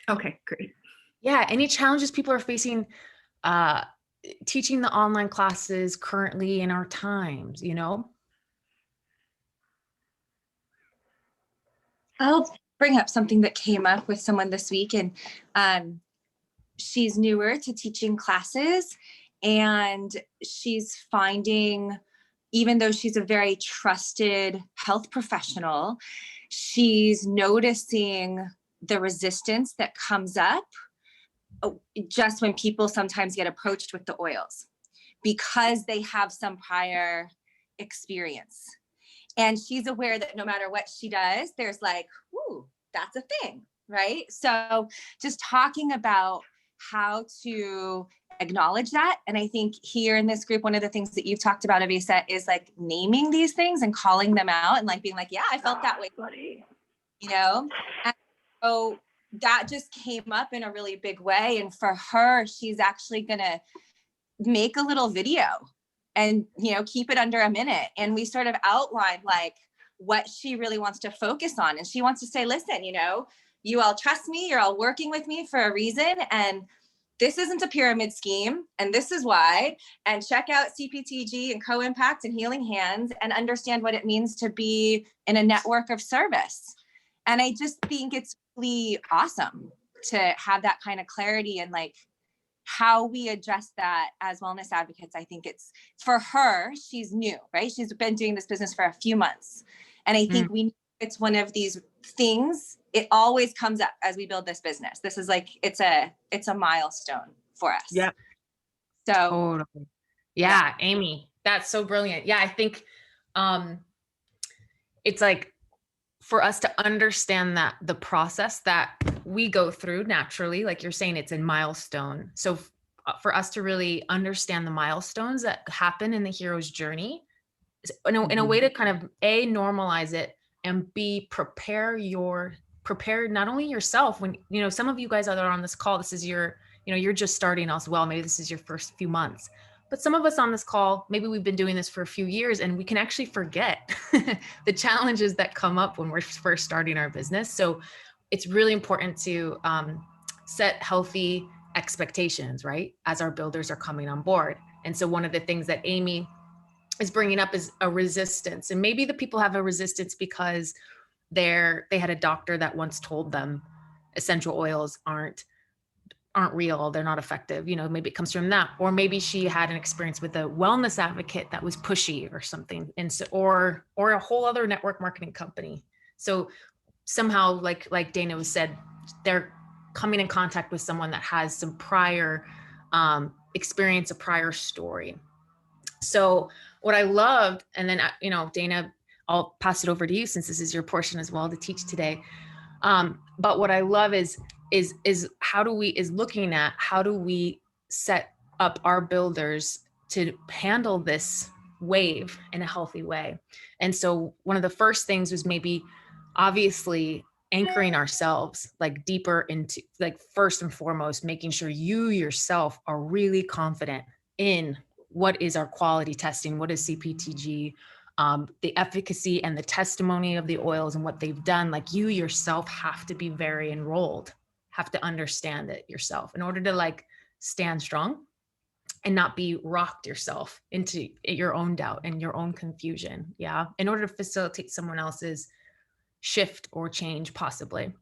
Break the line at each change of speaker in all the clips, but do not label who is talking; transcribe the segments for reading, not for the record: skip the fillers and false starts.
Okay, great.
Yeah, any challenges people are facing uh, teaching the online classes currently in our times, you know?
I'll bring up something that came up with someone this week, and um, she's newer to teaching classes, and she's finding, even though she's a very trusted health professional, she's noticing the resistance that comes up just when people sometimes get approached with the oils because they have some prior experience. And she's aware that no matter what she does, there's like, ooh, that's a thing, right? So just talking about how to acknowledge that. And I think here in this group, one of the things that you've talked about, Avisa, is like naming these things and calling them out and like being like, yeah, I felt that way,
Buddy.
you know? And so that just came up in a really big way. And for her, she's actually going to make a little video and keep it under a minute, and we sort of outlined like what she really wants to focus on, and she wants to say, listen, you all trust me, you're all working with me for a reason, and this isn't a pyramid scheme, and this is why, and check out CPTG and Co-Impact and Healing Hands and understand what it means to be in a network of service. And I just think it's really awesome to have that kind of clarity, and like how we address that as wellness advocates. I think it's, for her, she's new, right? She's been doing this business for a few months. And I think it's one of these things, it always comes up as we build this business. This is like, it's a milestone for us.
Yeah.
So
Totally. Yeah, Amy, that's so brilliant. Yeah, I think it's like for us to understand that the process that we go through naturally, like you're saying, it's a milestone. So for us to really understand the milestones that happen in the hero's journey, in a way to kind of A, normalize it, and B, prepare not only yourself when, some of you guys that are on this call, this is your, you're just starting as well. Maybe this is your first few months. But some of us on this call, maybe we've been doing this for a few years and we can actually forget the challenges that come up when we're first starting our business. So it's really important to set healthy expectations, right? As our builders are coming on board. And so one of the things that Amy is bringing up is a resistance. And maybe the people have a resistance because they had a doctor that once told them essential oils aren't real, they're not effective, maybe it comes from that. Or maybe she had an experience with a wellness advocate that was pushy or something, and so or a whole other network marketing company. So somehow, like Dana was said, they're coming in contact with someone that has some prior experience, a prior story. So what I loved, and then Dana, I'll pass it over to you since this is your portion as well to teach today. But what I love is looking at how do we set up our builders to handle this wave in a healthy way. And so one of the first things was maybe obviously anchoring ourselves like deeper into, like, first and foremost, making sure you yourself are really confident in what is our quality testing, what is CPTG, the efficacy and the testimony of the oils and what they've done. Like, you yourself have to be very enrolled, have to understand it yourself in order to like stand strong and not be rocked yourself into your own doubt and your own confusion. Yeah. In order to facilitate someone else's shift or change possibly.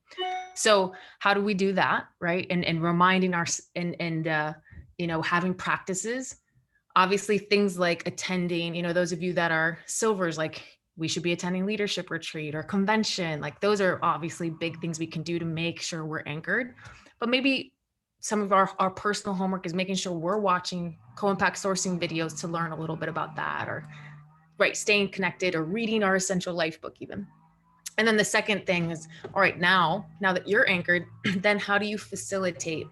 So how do we do that? Right. And reminding our, and having practices. Obviously, things like attending, those of you that are silvers, like we should be attending leadership retreat or convention. Like, those are obviously big things we can do to make sure we're anchored. But maybe some of our personal homework is making sure we're watching co-impact sourcing videos to learn a little bit about that, or right, staying connected or reading our essential life book even. And then the second thing is, all right, now that you're anchored, then how do you facilitate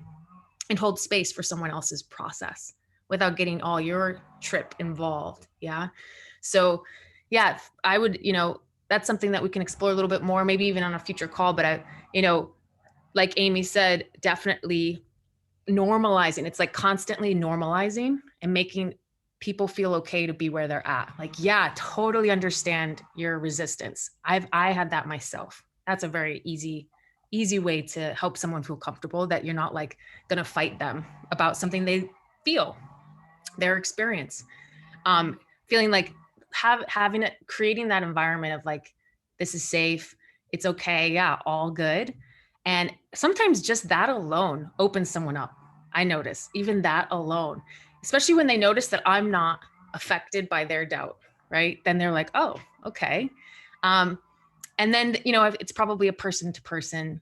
and hold space for someone else's process without getting all your trip involved? Yeah. So yeah, I would, that's something that we can explore a little bit more, maybe even on a future call. But like Amy said, definitely normalizing. It's like constantly normalizing and making people feel okay to be where they're at. Like, yeah, totally understand your resistance. I had that myself. That's a very easy easy way to help someone feel comfortable, that you're not like going to fight them about something they feel, their experience. Feeling like having it, creating that environment of like, this is safe, it's okay, yeah, all good. And sometimes just that alone opens someone up. I notice even that alone, especially when they notice that I'm not affected by their doubt, right? Then they're like, oh, okay. And then, it's probably a person to person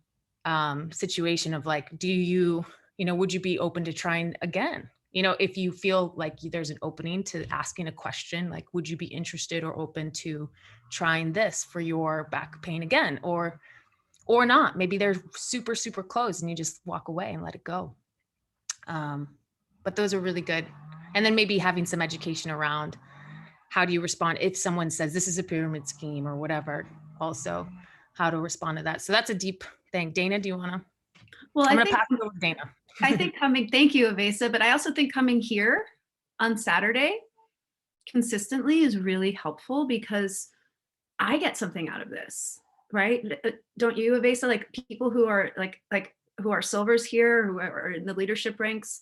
situation of like, do you, would you be open to trying again? If you feel like there's an opening to asking a question, like, would you be interested or open to trying this for your back pain again, or not? Maybe they're super, super close and you just walk away and let it go. But those are really good. And then maybe having some education around how do you respond if someone says this is a pyramid scheme or whatever, also how to respond to that. So that's a deep thing. Dana, do you want to?
Well,
I'm going to pass it over to Dana.
I think thank you, Avesa, but I also think coming here on Saturday consistently is really helpful because I get something out of this, right? Don't you, Avesa? Like people who are like who are silvers here, who are in the leadership ranks,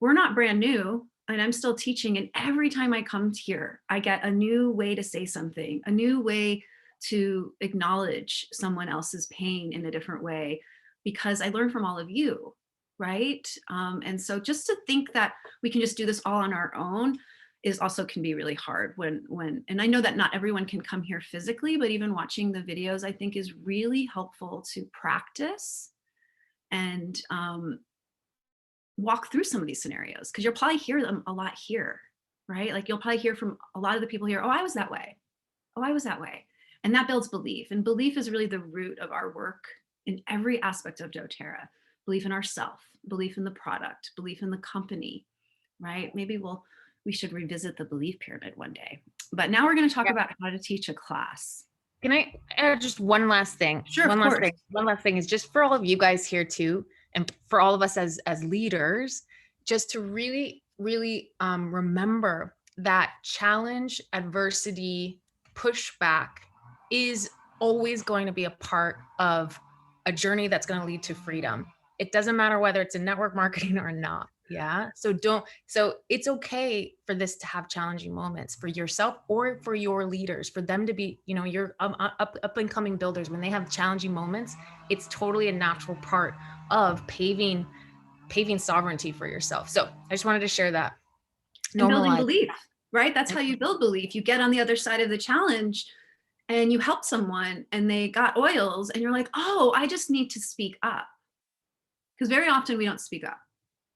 we're not brand new, and I'm still teaching. And every time I come here, I get a new way to say something, a new way to acknowledge someone else's pain in a different way, because I learn from all of you, right? And so just to think that we can just do this all on our own is also can be really hard when, and I know that not everyone can come here physically, but even watching the videos, I think is really helpful to practice and walk through some of these scenarios, because you'll probably hear them a lot here, right? Like you'll probably hear from a lot of the people here, oh, I was that way. Oh, I was that way. And that builds belief. And belief is really the root of our work in every aspect of doTERRA. Belief in ourself, belief in the product, belief in the company, right? Maybe we should revisit the belief pyramid one day. But now we're going to talk about how to teach a class.
Can I add just one last thing?
Sure, of course.
One last thing is just for all of you guys here too, and for all of us as leaders, just to really, really remember that challenge, adversity, pushback is always going to be a part of a journey that's going to lead to freedom. It doesn't matter whether it's in network marketing or not. Yeah. So it's okay for this to have challenging moments for yourself or for your leaders, for them to be, your up and coming builders. When they have challenging moments, it's totally a natural part of paving sovereignty for yourself. So I just wanted to share that.
And building belief, right? That's how you build belief. You get on the other side of the challenge and you help someone and they got oils and you're like, oh, I just need to speak up. Because very often we don't speak up,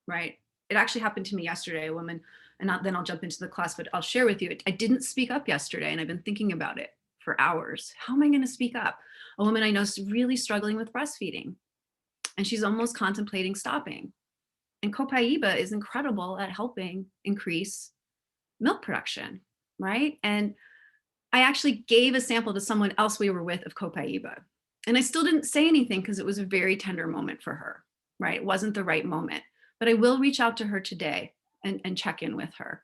right? It actually happened to me yesterday, a woman, and then I'll jump into the class, but I'll share with you, I didn't speak up yesterday and I've been thinking about it for hours. How am I going to speak up? A woman I know is really struggling with breastfeeding and she's almost contemplating stopping. And Copaiba is incredible at helping increase milk production, right? And I actually gave a sample to someone else we were with of Copaiba. And I still didn't say anything because it was a very tender moment for her, right? It wasn't the right moment. But I will reach out to her today and check in with her.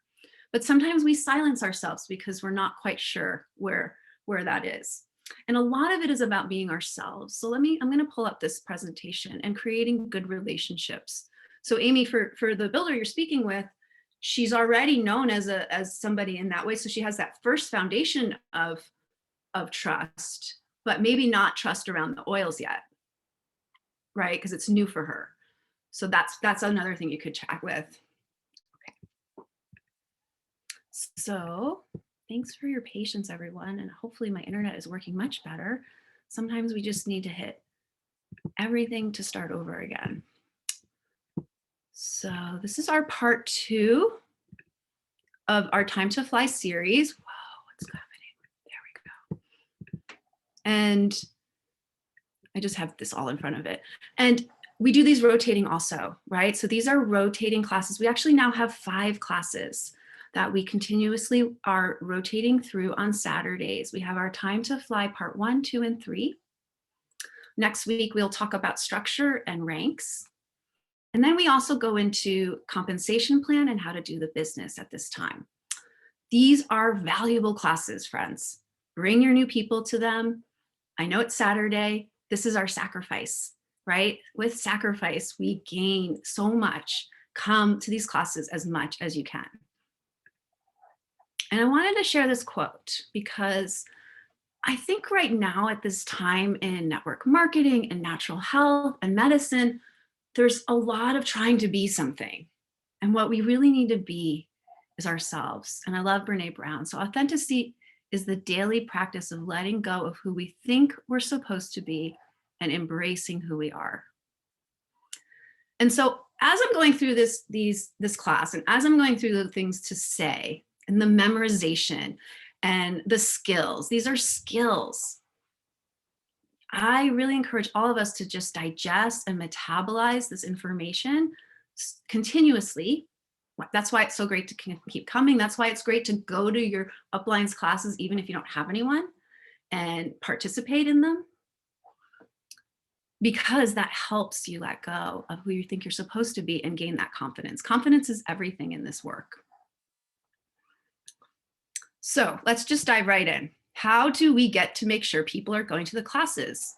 But sometimes we silence ourselves because we're not quite sure where that is. And a lot of it is about being ourselves. So I'm going to pull up this presentation and creating good relationships. So Amy, for the builder you're speaking with, she's already known as somebody in that way. So she has that first foundation of trust, but maybe not trust around the oils yet, right? Because it's new for her. So that's another thing you could chat with. Okay. So thanks for your patience, everyone. And hopefully my internet is working much better. Sometimes we just need to hit everything to start over again. So this is our part 2 of our Time to Fly series. Whoa, what's happening? There we go. And I just have this all in front of it. And we do these rotating also, right? So these are rotating classes. We actually now have 5 classes that we continuously are rotating through on Saturdays. We have our Time to Fly part 1, 2, and 3. Next week, we'll talk about structure and ranks. And then we also go into compensation plan and how to do the business at this time. These are valuable classes, friends. Bring your new people to them. I know it's Saturday. This is our sacrifice, right? With sacrifice, we gain so much. Come to these classes as much as you can. And I wanted to share this quote because I think right now at this time in network marketing and natural health and medicine, there's a lot of trying to be something. And what we really need to be is ourselves. And I love Brene Brown. So authenticity is the daily practice of letting go of who we think we're supposed to be and embracing who we are. And so as I'm going through this class, and as I'm going through the things to say and the memorization and the skills, these are skills. I really encourage all of us to just digest and metabolize this information continuously. That's why it's so great to keep coming. That's why it's great to go to your uplines classes, even if you don't have anyone, and participate in them, because that helps you let go of who you think you're supposed to be and gain that confidence. Confidence is everything in this work. So let's just dive right in. How do we get to make sure people are going to the classes,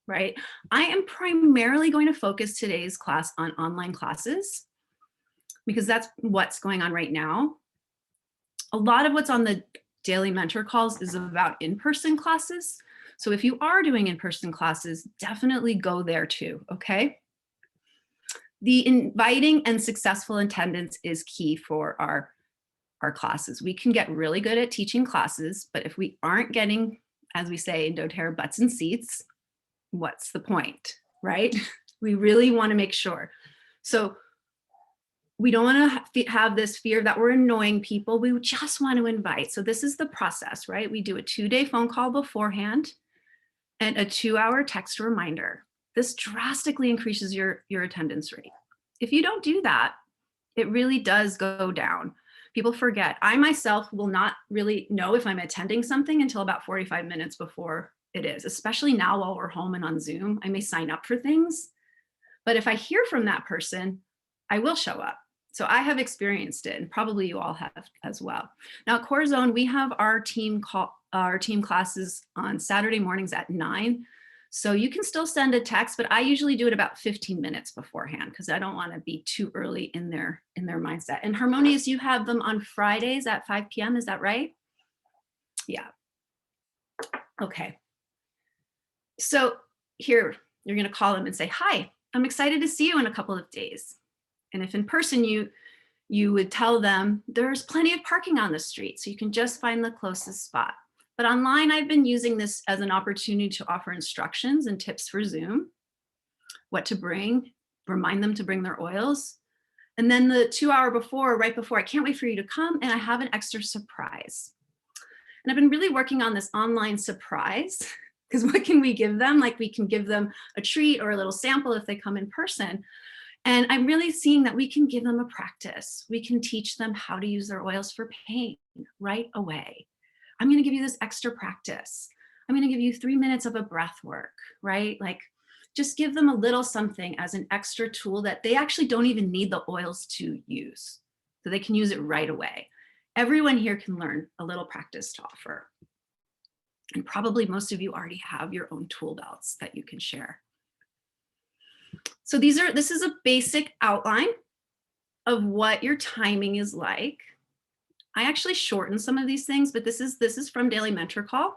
right? I am primarily going to focus today's class on online classes because that's what's going on right now. A lot of what's on the daily mentor calls is about in-person classes. So if you are doing in-person classes, definitely go there too, okay? The inviting and successful attendance is key for our classes. We can get really good at teaching classes, but if we aren't getting, as we say in doTERRA, butts and seats, what's the point, right? We really want to make sure. So we don't want to have this fear that we're annoying people. We just want to invite. So this is the process, right? We do a 2-day phone call beforehand and a 2-hour text reminder. This drastically increases your attendance rate. If you don't do that, it really does go down. People forget. I myself will not really know if I'm attending something until about 45 minutes before it is, especially now while we're home and on Zoom. I may sign up for things, but if I hear from that person, I will show up. So I have experienced it, and probably you all have as well. Now at Core Zone, we have our team classes on Saturday mornings at 9. So you can still send a text, but I usually do it about 15 minutes beforehand because I don't want to be too early in their mindset. And Harmonious, you have them on Fridays at 5 p.m. Is that right? Yeah. Okay. So here, you're going to call them and say, hi, I'm excited to see you in a couple of days. And if in person, you would tell them there's plenty of parking on the street, so you can just find the closest spot. But online, I've been using this as an opportunity to offer instructions and tips for Zoom, what to bring, remind them to bring their oils. And then the 2-hour before, right before, I can't wait for you to come, and I have an extra surprise. And I've been really working on this online surprise, because what can we give them? Like, we can give them a treat or a little sample if they come in person. And I'm really seeing that we can give them a practice. We can teach them how to use their oils for pain right away. I'm going to give you this extra practice. I'm going to give you 3 minutes of a breath work, right? Like, just give them a little something as an extra tool that they actually don't even need the oils to use. So they can use it right away. Everyone here can learn a little practice to offer. And probably most of you already have your own tool belts that you can share. So this is a basic outline of what your timing is like. I actually shortened some of these things, but this is from Daily Mentor Call.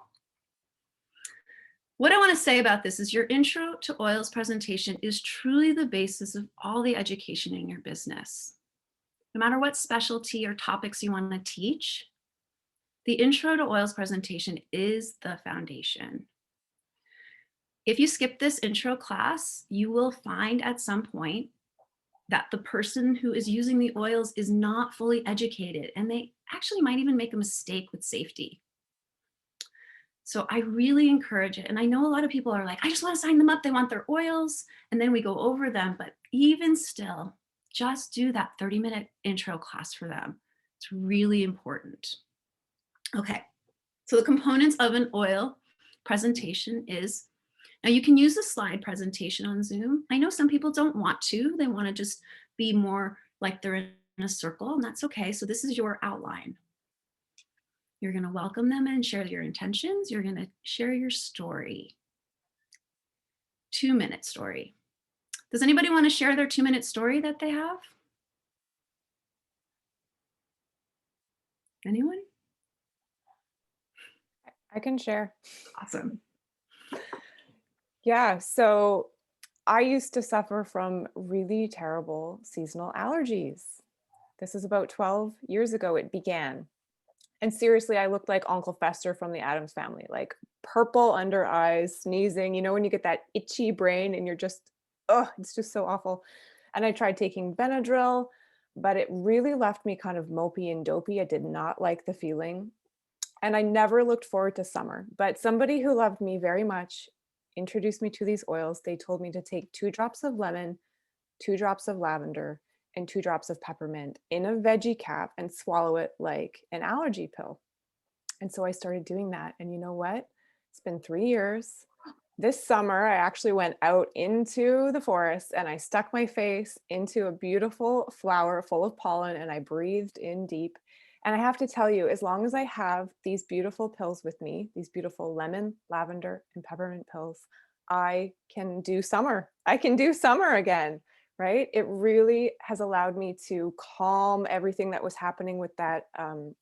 What I want to say about this is your intro to oils presentation is truly the basis of all the education in your business. No matter what specialty or topics you want to teach, the intro to oils presentation is the foundation. If you skip this intro class, you will find at some point that the person who is using the oils is not fully educated, and they actually might even make a mistake with safety. So I really encourage it. And I know a lot of people are like, I just want to sign them up. They want their oils. And then we go over them. But even still, just do that 30-minute intro class for them. It's really important. Okay, so the components of an oil presentation is, now you can use a slide presentation on Zoom. I know some people don't want to. They want to just be more like they're in a circle, and that's okay. So this is your outline. You're going to welcome them and share your intentions. You're going to share your story. 2-minute story. Does anybody want to share their 2-minute story that they have? Anyone?
I can share.
Awesome.
Yeah, so I used to suffer from really terrible seasonal allergies. This is about 12 years ago it began. And seriously, I looked like Uncle Fester from the Addams Family, like purple under eyes, sneezing, you know, when you get that itchy brain and you're just, oh, it's just so awful. And I tried taking Benadryl, but it really left me kind of mopey and dopey. I did not like the feeling. And I never looked forward to summer. But somebody who loved me very much introduced me to these oils. They told me to take 2 drops of lemon, 2 drops of lavender, and 2 drops of peppermint in a veggie cap and swallow it like an allergy pill. And so I started doing that. And you know what? It's been 3 years. This summer, I actually went out into the forest and I stuck my face into a beautiful flower full of pollen and I breathed in deep. And I have to tell you, as long as I have these beautiful pills with me, these beautiful lemon, lavender, and peppermint pills, I can do summer. I can do summer again, right? It really has allowed me to calm everything that was happening with that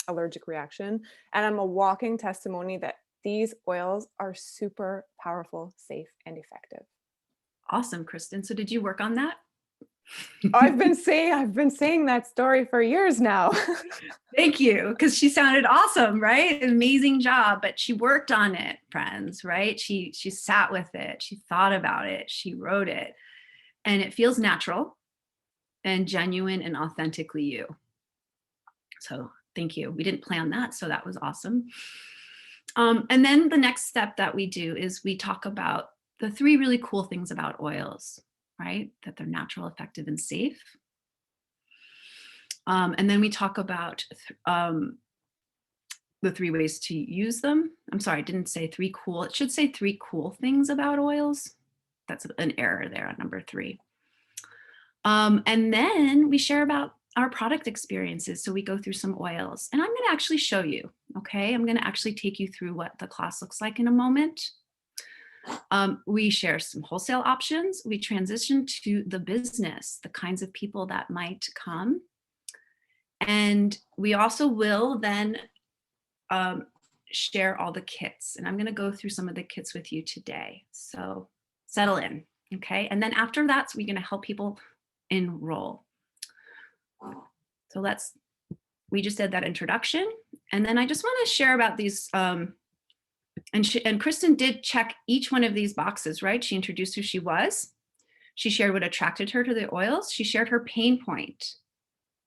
allergic reaction. And I'm a walking testimony that these oils are super powerful, safe, and effective.
Awesome, Kristen. So did you work on that?
I've been saying that story for years now.
Thank you, because she sounded awesome, right? Amazing job, but she worked on it, friends, right? She sat with it, she thought about it, she wrote it, and it feels natural and genuine and authentically you. So thank you. We didn't plan that, so that was awesome. And then the next step that we do is we talk about the 3 really cool things about oils, right? That they're natural, effective, and safe. And then we talk about the 3 ways to use them. I'm sorry, I didn't say 3 cool. It should say 3 cool things about oils. That's an error there on number 3. And then we share about our product experiences. So we go through some oils and I'm going to actually show you, okay? I'm going to actually take you through what the class looks like in a moment. We share some wholesale options. We transition to the business, the kinds of people that might come. And we also will then share all the kits. And I'm going to go through some of the kits with you today. So settle in, okay? And then after that, we're going to help people enroll. So we just did that introduction. And then I just want to share about these, and Kristen did check each one of these boxes, right? She introduced who she was. She shared what attracted her to the oils. She shared her pain point,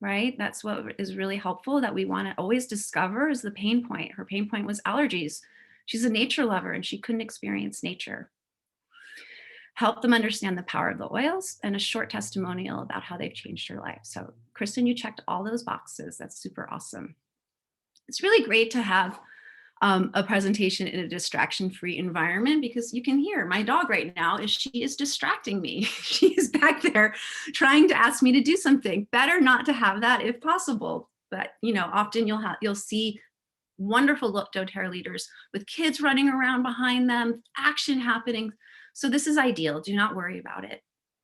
right? That's what is really helpful that we want to always discover is the pain point. Her pain point was allergies. She's a nature lover and she couldn't experience nature. Help them understand the power of the oils and a short testimonial about how they've changed her life. So Kristen, you checked all those boxes. That's super awesome. It's really great to have a presentation in a distraction-free environment because you can hear my dog right now she is distracting me. She is back there trying to ask me to do something. Better not to have that if possible. But often you'll see wonderful doTERRA leaders with kids running around behind them, action happening. So this is ideal. Do not worry about it.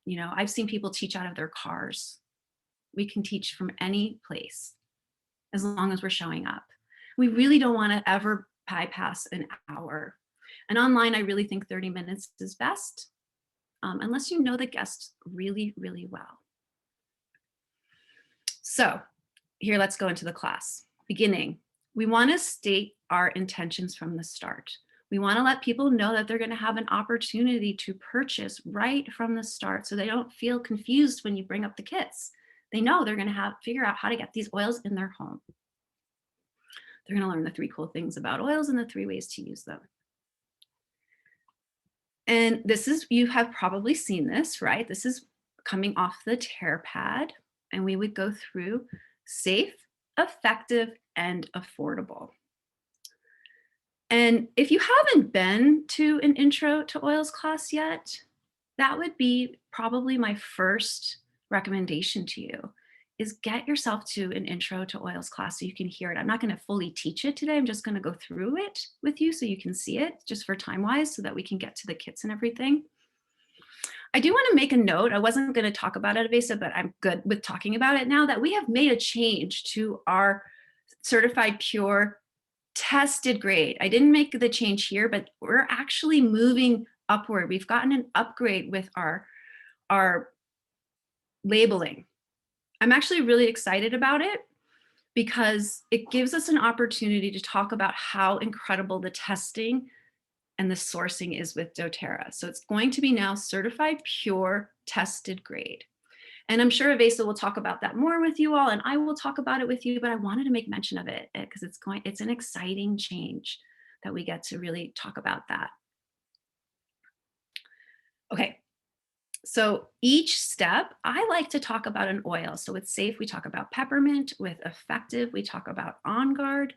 I've seen people teach out of their cars. We can teach from any place as long as we're showing up. We really don't want to ever bypass an hour. And online, I really think 30 minutes is best, unless you know the guest really, really well. So here, let's go into the class. Beginning, we want to state our intentions from the start. We want to let people know that they're going to have an opportunity to purchase right from the start so they don't feel confused when you bring up the kits. They know they're going to figure out how to get these oils in their home. They're going to learn the 3 cool things about oils and the 3 ways to use them. And you have probably seen this, right? This is coming off the tear pad, and we would go through safe, effective, and affordable. And if you haven't been to an intro to oils class yet, that would be probably my first recommendation to you is get yourself to an intro to oils class so you can hear it. I'm not going to fully teach it today. I'm just going to go through it with you so you can see it just for time wise so that we can get to the kits and everything. I do want to make a note. I wasn't going to talk about it, Avesa, but I'm good with talking about it now that we have made a change to our certified pure tested grade. I didn't make the change here, but we're actually moving upward. We've gotten an upgrade with our labeling. I'm actually really excited about it because it gives us an opportunity to talk about how incredible the testing and the sourcing is with doTERRA. So it's going to be now certified pure tested grade. And I'm sure Avesa will talk about that more with you all, and I will talk about it with you, but I wanted to make mention of it because it's an exciting change that we get to really talk about that. Okay, so each step, I like to talk about an oil. So with safe, we talk about peppermint. With effective, we talk about On Guard.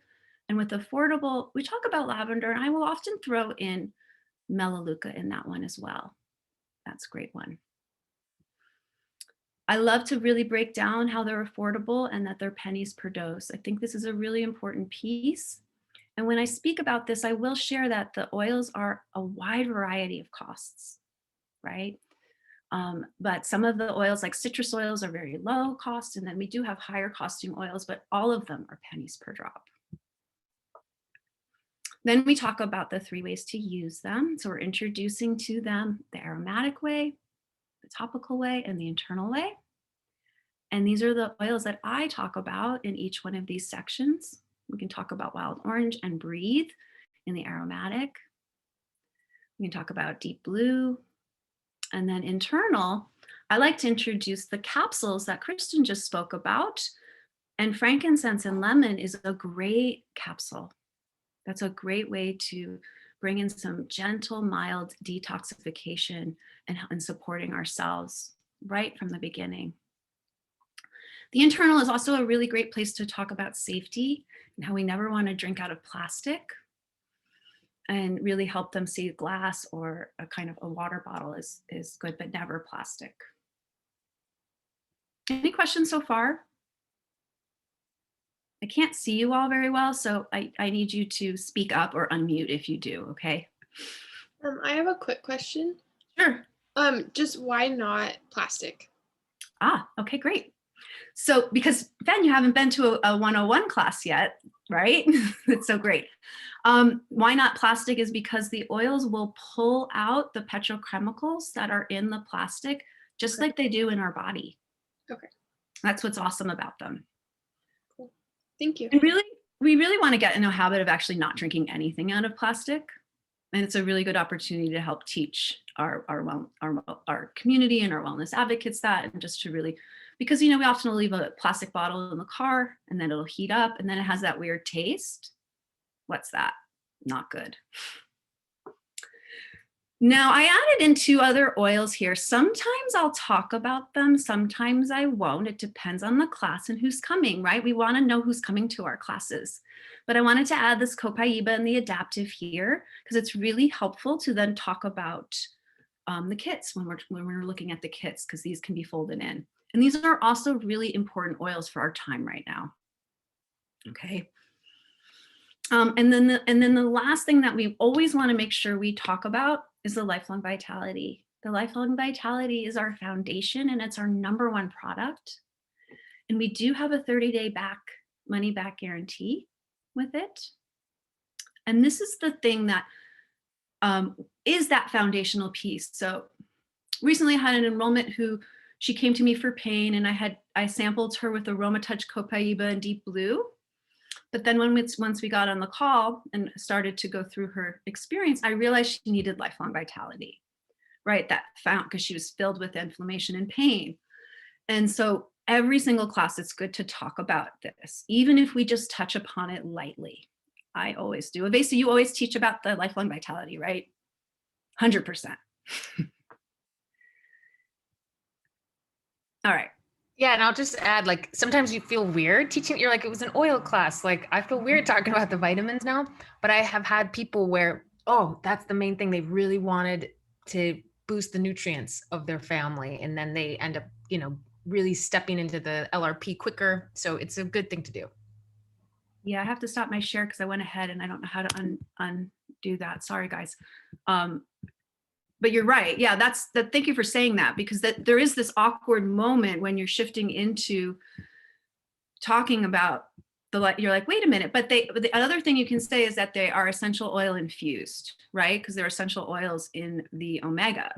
And with affordable, we talk about lavender, and I will often throw in Melaleuca in that one as well. That's a great one. I love to really break down how they're affordable and that they're pennies per dose. I think this is a really important piece. And when I speak about this, I will share that the oils are a wide variety of costs, right? But some of the oils like citrus oils are very low cost, and then we do have higher costing oils, but all of them are pennies per drop. Then we talk about the 3 ways to use them. So we're introducing to them the aromatic way, the topical way, and the internal way. And these are the oils that I talk about in each one of these sections. We can talk about wild orange and breathe in the aromatic. We can talk about deep blue. And then internal, I like to introduce the capsules that Kristen just spoke about. And frankincense and lemon is a great capsule. That's a great way to bring in some gentle, mild detoxification and supporting ourselves right from the beginning. The internal is also a really great place to talk about safety and how we never want to drink out of plastic, and really help them see glass or a kind of a water bottle is good, but never plastic. Any questions so far? I can't see you all very well, so I need you to speak up or unmute if you do, okay?
I have a quick question.
Sure.
Just why not plastic?
Okay, great. So because Ben, you haven't been to a 101 class yet, right? It's so great. Why not plastic is because the oils will pull out the petrochemicals that are in the plastic, just like they do in our body.
Okay.
That's what's awesome about them.
Cool. Thank you.
And really, we really want to get in a habit of actually not drinking anything out of plastic. And it's a really good opportunity to help teach our community and our wellness advocates that, and just to really, because, you know, we often will leave a plastic bottle in the car and then it'll heat up and then it has that weird taste. What's that? Not good. Now I added in 2 other oils here. Sometimes I'll talk about them, sometimes I won't. It depends on the class and who's coming, right? We want to know who's coming to our classes. But I wanted to add this copaiba and the adaptive here because it's really helpful to then talk about the kits when we're looking at the kits, because these can be folded in. And these are also really important oils for our time right now. Okay. And then the last thing that we always want to make sure we talk about is the lifelong vitality. The lifelong vitality is our foundation and it's our #1 product. And we do have a 30-day money back guarantee with it. And this is the thing that is that foundational piece. So recently I had an enrollment who she came to me for pain, and I sampled her with Aromatouch Copaiba and Deep Blue. But then once we got on the call and started to go through her experience, I realized she needed lifelong vitality, right? That found, because she was filled with inflammation and pain. And so every single class, it's good to talk about this, even if we just touch upon it lightly. I always do. Avesa, you always teach about the lifelong vitality, right? 100%. All right.
Yeah, and I'll just add, like, sometimes you feel weird teaching. You're like, it was an oil class. Like, I feel weird talking about the vitamins now, but I have had people where, oh, that's the main thing. They really wanted to boost the nutrients of their family. And then they end up, you know, really stepping into the LRP quicker. So it's a good thing to do.
Yeah, I have to stop my share because I went ahead and I don't know how to undo that. Sorry, guys. But you're right. Yeah, thank you for saying that, because there is this awkward moment when you're shifting into talking about you're like, wait a minute, but the other thing you can say is that they are essential oil infused, right? Because they're essential oils in the omega.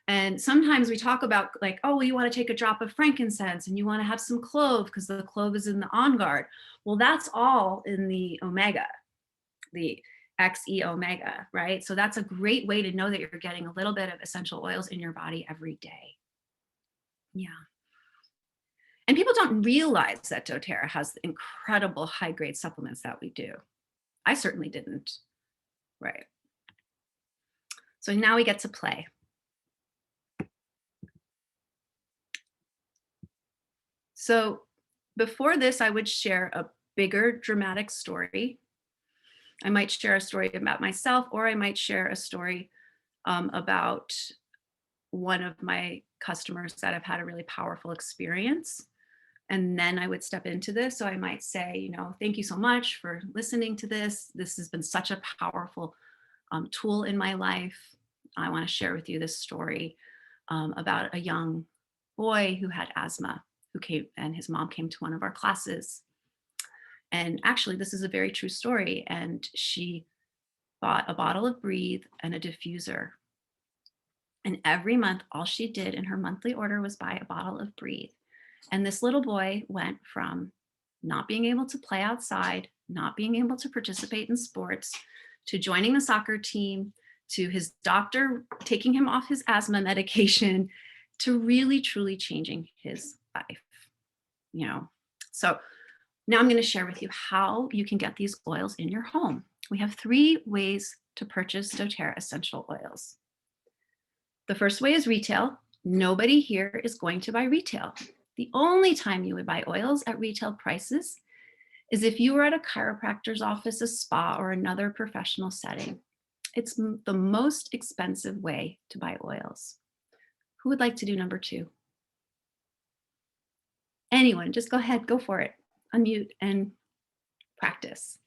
And sometimes we talk about like, oh, well, you want to take a drop of frankincense and you want to have some clove because the clove is in the on guard. Well, that's all in the omega, the XE omega, right? So that's a great way to know that you're getting a little bit of essential oils in your body every day. Yeah. And people don't realize that doTERRA has the incredible high grade supplements that we do. I certainly didn't, right? So now we get to play. So before this, I would share a bigger dramatic story. I might share a story about myself, or I might share a story about one of my customers that have had a really powerful experience. And then I would step into this. So I might say, thank you so much for listening to this. This has been such a powerful tool in my life. I want to share with you this story about a young boy who had asthma, who came, and his mom came to one of our classes. And actually, this is a very true story. And she bought a bottle of Breathe and a diffuser. And every month, all she did in her monthly order was buy a bottle of Breathe. And this little boy went from not being able to play outside, not being able to participate in sports, to joining the soccer team, to his doctor taking him off his asthma medication, to really, truly changing his life. So now I'm going to share with you how you can get these oils in your home. We have 3 ways to purchase doTERRA essential oils. The first way is retail. Nobody here is going to buy retail. The only time you would buy oils at retail prices is if you were at a chiropractor's office, a spa, or another professional setting. It's the most expensive way to buy oils. Who would like to do number 2? Anyone, just go ahead, go for it. Unmute and practice.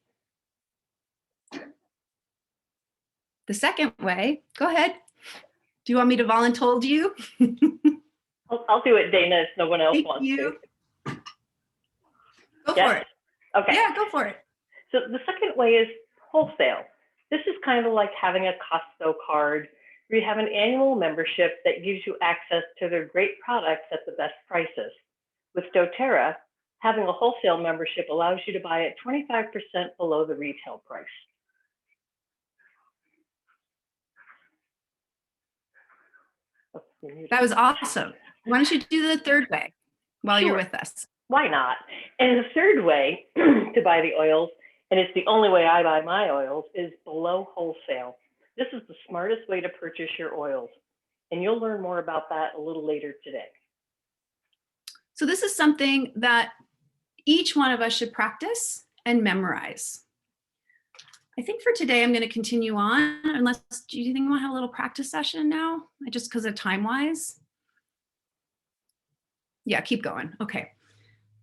The second way, go ahead. Do you want me to voluntold you?
I'll do it, Dana, if no one else
Thank
wants
you.
to.
Go
Yes?
for it.
Okay.
Yeah, go for it.
So the second way is wholesale. This is kind of like having a Costco card where you have an annual membership that gives you access to their great products at the best prices. With doTERRA, having a wholesale membership allows you to buy at 25% below the retail price. Oh,
That was awesome. Why don't you do the third way while you're
Sure.
with us?
Why not? And the third way to buy the oils, and it's the only way I buy my oils, is below wholesale. This is the smartest way to purchase your oils. And you'll learn more about that a little later today.
So this is something that each one of us should practice and memorize. I think for today, I'm going to continue on, unless, do you think we want to have a little practice session now? Just because of time-wise? Yeah, keep going. Okay.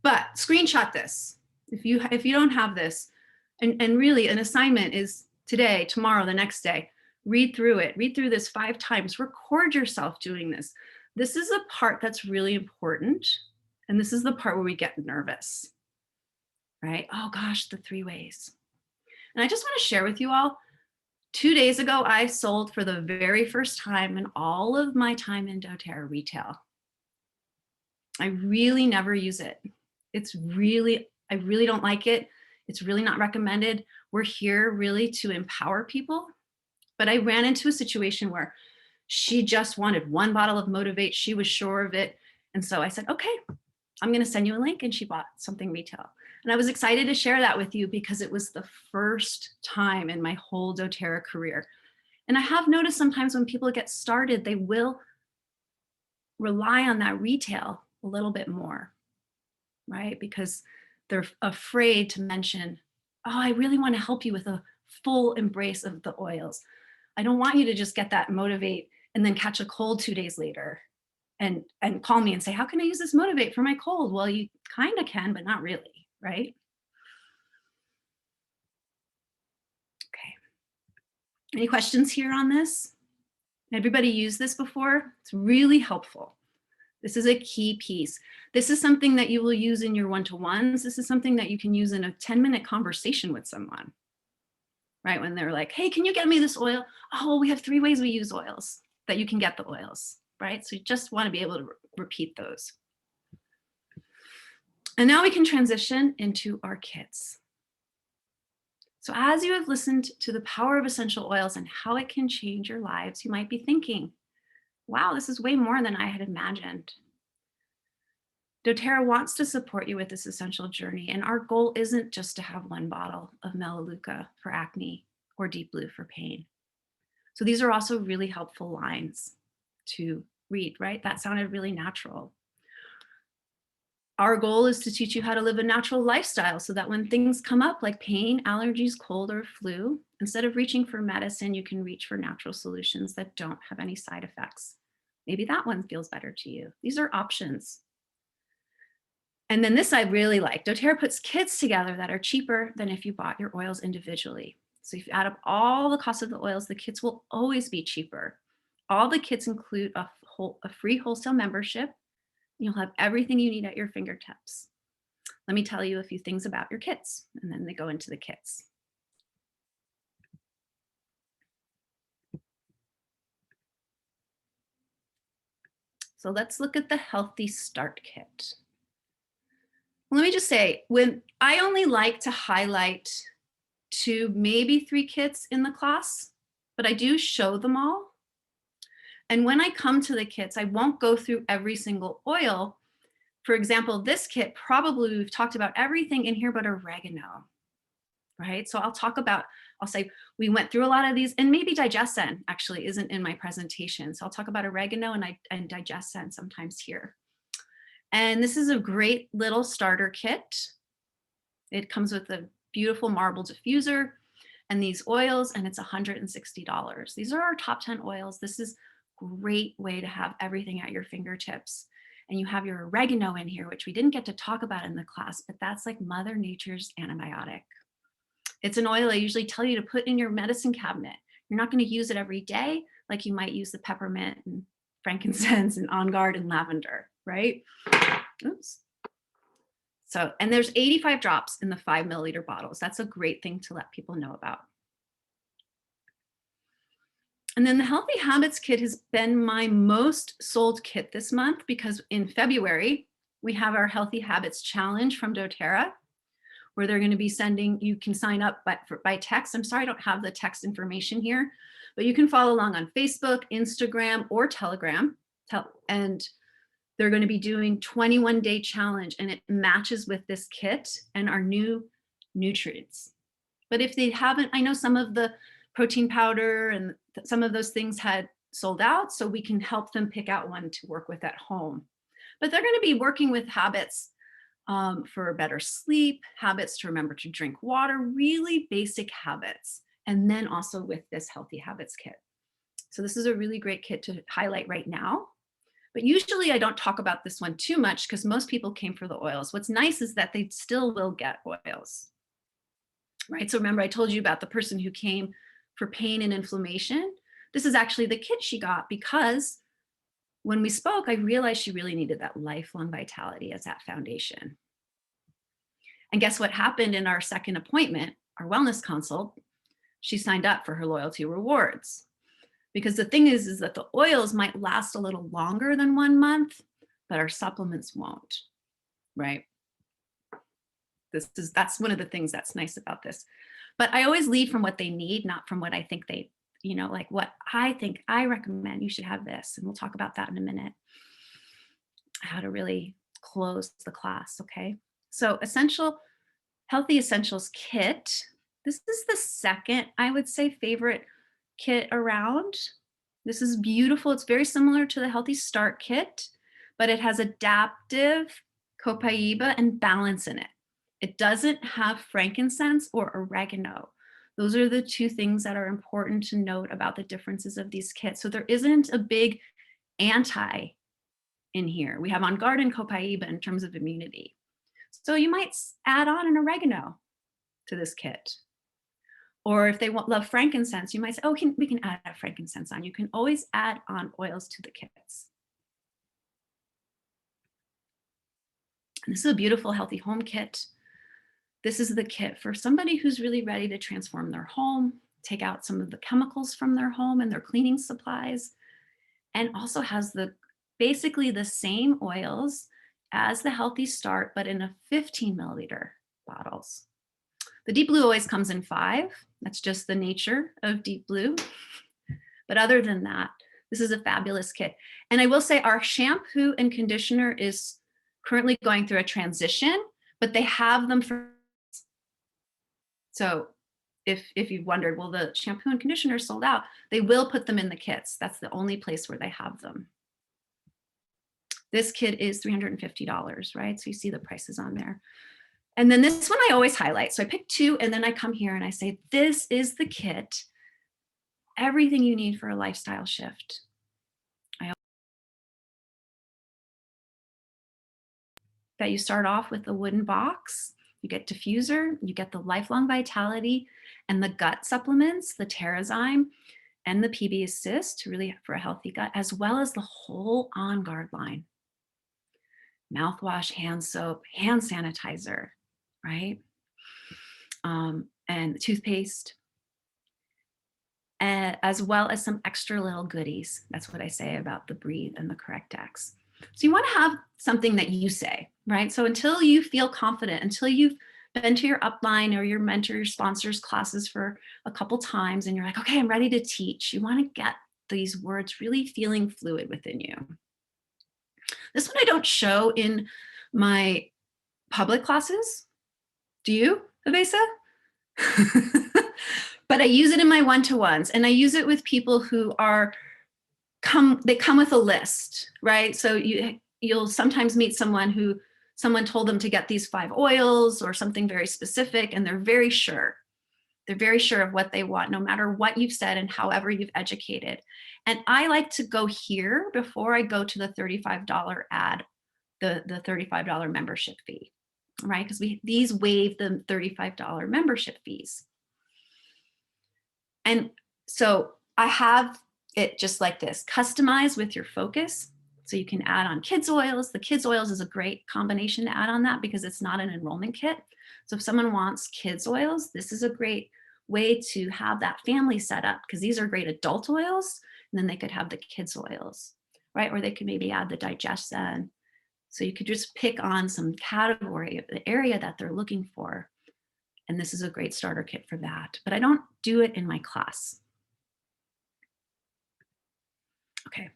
But screenshot this. If you don't have this, and really an assignment is today, tomorrow, the next day, read through it. Read through this 5 times. Record yourself doing this. This is a part that's really important. And this is the part where we get nervous, right? Oh gosh, the 3 ways. And I just want to share with you all, 2 days ago, I sold for the very first time in all of my time in doTERRA retail. I really never use it. I really don't like it. It's really not recommended. We're here really to empower people. But I ran into a situation where she just wanted 1 bottle of Motivate. She was sure of it. And so I said, okay, I'm going to send you a link. And she bought something retail. And I was excited to share that with you because it was the first time in my whole doTERRA career. And I have noticed sometimes when people get started, they will rely on that retail a little bit more, right? Because they're afraid to mention, oh, I really want to help you with a full embrace of the oils. I don't want you to just get that Motivate and then catch a cold 2 days later and call me and say, how can I use this Motivate for my cold? Well, you kind of can, but not really, right? Okay. Any questions here on this? Everybody used this before? It's really helpful. This is a key piece. This is something that you will use in your one-to-ones. This is something that you can use in a 10-minute conversation with someone, right? When they're like, hey, can you get me this oil? Oh, we have 3 ways we use oils that you can get the oils, right? So you just want to be able to repeat those. And now we can transition into our kits. So as you have listened to the power of essential oils and how it can change your lives, you might be thinking, wow, this is way more than I had imagined. doTERRA wants to support you with this essential journey, and our goal isn't just to have 1 bottle of Melaleuca for acne or Deep Blue for pain. So these are also really helpful lines to read, right? That sounded really natural. Our goal is to teach you how to live a natural lifestyle so that when things come up like pain, allergies, cold, or flu, instead of reaching for medicine, you can reach for natural solutions that don't have any side effects. Maybe that one feels better to you. These are options. And then this I really like. doTERRA puts kits together that are cheaper than if you bought your oils individually. So if you add up all the cost of the oils, the kits will always be cheaper. All the kits include a free wholesale membership. You'll have everything you need at your fingertips. Let me tell you a few things about your kits, and then they go into the kits. So let's look at the Healthy Start Kit. Let me just say, when I only like to highlight 2, maybe 3 kits in the class, but I do show them all. And when I come to the kits, I won't go through every single oil. For example, this kit, probably we've talked about everything in here but oregano, right? So I'll say we went through a lot of these, and maybe digestin actually isn't in my presentation. So I'll talk about oregano and digestin sometimes here. And this is a great little starter kit. It comes with a beautiful marble diffuser and these oils, and it's $160. These are our top 10 oils. This is a great way to have everything at your fingertips. And you have your oregano in here, which we didn't get to talk about in the class, but that's like Mother Nature's antibiotic. It's an oil I usually tell you to put in your medicine cabinet. You're not going to use it every day like you might use the peppermint and frankincense and On Guard and lavender, right? Oops. So, and there's 85 drops in the 5 milliliter bottles. That's a great thing to let people know about. And then the Healthy Habits Kit has been my most sold kit this month because in February, we have our Healthy Habits Challenge from doTERRA, where they're going to be sending, you can sign up by text. I'm sorry, I don't have the text information here, but you can follow along on Facebook, Instagram, or Telegram. And they're going to be doing 21-day challenge, and it matches with this kit and our new nutrients. But if they haven't, I know some of the protein powder and some of those things had sold out, so we can help them pick out one to work with at home. But they're going to be working with habits for better sleep, habits to remember to drink water, really basic habits, and then also with this Healthy Habits Kit. So this is a really great kit to highlight right now. But usually I don't talk about this one too much because most people came for the oils. What's nice is that they still will get oils, right? So remember I told you about the person who came for pain and inflammation. This is actually the kit she got because when we spoke, I realized she really needed that lifelong vitality as that foundation. And guess what happened in our second appointment, our wellness consult? She signed up for her loyalty rewards. Because the thing is that the oils might last a little longer than 1 month, but our supplements won't, right? That's one of the things that's nice about this. But I always lead from what they need, not from what I think they, like what I think I recommend you should have this. And we'll talk about that in a minute, how to really close the class, okay? So Healthy Essentials Kit. This is the second, I would say, favorite kit around. This is beautiful. It's very similar to the Healthy Start Kit, but it has adaptive, copaiba, and balance in it. It doesn't have frankincense or oregano. Those are the 2 things that are important to note about the differences of these kits. So there isn't a big anti in here. We have On Guard and copaiba in terms of immunity. So you might add on an oregano to this kit. Or if they love frankincense, you might say, oh, we can add frankincense on. You can always add on oils to the kits. And this is a beautiful healthy home kit. This is the kit for somebody who's really ready to transform their home, take out some of the chemicals from their home and their cleaning supplies, and also has basically the same oils as the Healthy Start, but in a 15 milliliter bottles. The Deep Blue always comes in 5. That's just the nature of Deep Blue. But other than that, this is a fabulous kit. And I will say our shampoo and conditioner is currently going through a transition, but they have them for. So if you've wondered, well, the shampoo and conditioner sold out, they will put them in the kits. That's the only place where they have them. This kit is $350, right? So you see the prices on there. And then this one I always highlight. So I pick 2 and then I come here and I say, this is the kit, everything you need for a lifestyle shift. That you start off with a wooden box, you get diffuser, you get the lifelong vitality and the gut supplements, the Terrazyme and the PB Assist, really for a healthy gut, as well as the whole On Guard line. Mouthwash, hand soap, hand sanitizer, right? And toothpaste, as well as some extra little goodies. That's what I say about the Breathe and the Correct X. So you want to have something that you say, right? So until you feel confident, until you've been to your upline or your mentor, your sponsors classes for a couple times and you're like, okay, I'm ready to teach. You want to get these words really feeling fluid within you. This one I don't show in my public classes. Do you, Avesa? But I use it in my one-to-ones, and I use it with people who they come with a list, right? So you'll sometimes meet someone told them to get these 5 oils or something very specific, and they're very sure. They're very sure of what they want, no matter what you've said and however you've educated. And I like to go here before I go to the $35 ad, the $35 membership fee, right? Because these waive the $35 membership fees. And so I have it just like this, customized with your focus. So you can add on kids oils. The kids oils is a great combination to add on that because it's not an enrollment kit. So if someone wants kids oils, this is a great way to have that family set up because these are great adult oils. And then they could have the kids oils, right? Or they could maybe add the Digestion. So you could just pick on some category of the area that they're looking for. And this is a great starter kit for that, but I don't do it in my class. Okay.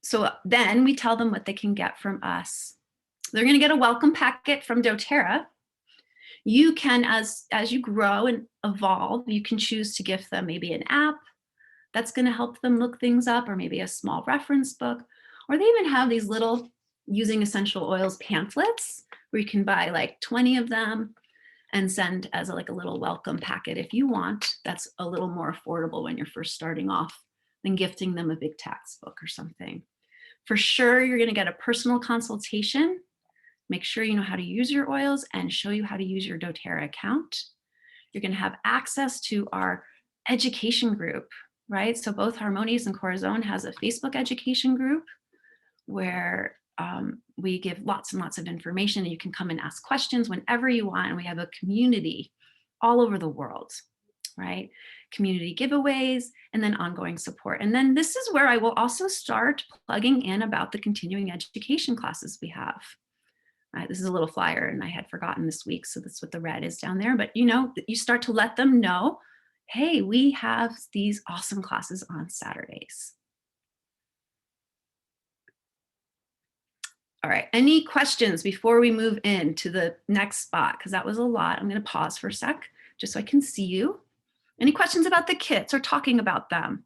So then we tell them what they can get from us. They're going to get a welcome packet from doTERRA. You can, as you grow and evolve, you can choose to gift them maybe an app that's going to help them look things up, or maybe a small reference book, or they even have these little using essential oils pamphlets where you can buy like 20 of them and send as a little welcome packet if you want. That's a little more affordable when you're first starting off than gifting them a big textbook or something. For sure, you're going to get a personal consultation. Make sure you know how to use your oils and show you how to use your doTERRA account. You're going to have access to our education group, right? So both Harmonious and Corazon has a Facebook education group where we give lots and lots of information, and you can come and ask questions whenever you want. And we have a community all over the world, right? Community giveaways and then ongoing support. And then this is where I will also start plugging in about the continuing education classes we have. This is a little flyer and I had forgotten this week. So that's what the red is down there. But you start to let them know, hey, we have these awesome classes on Saturdays. All right, any questions before we move into the next spot? Because that was a lot. I'm going to pause for a sec just so I can see you. Any questions about the kits or talking about them?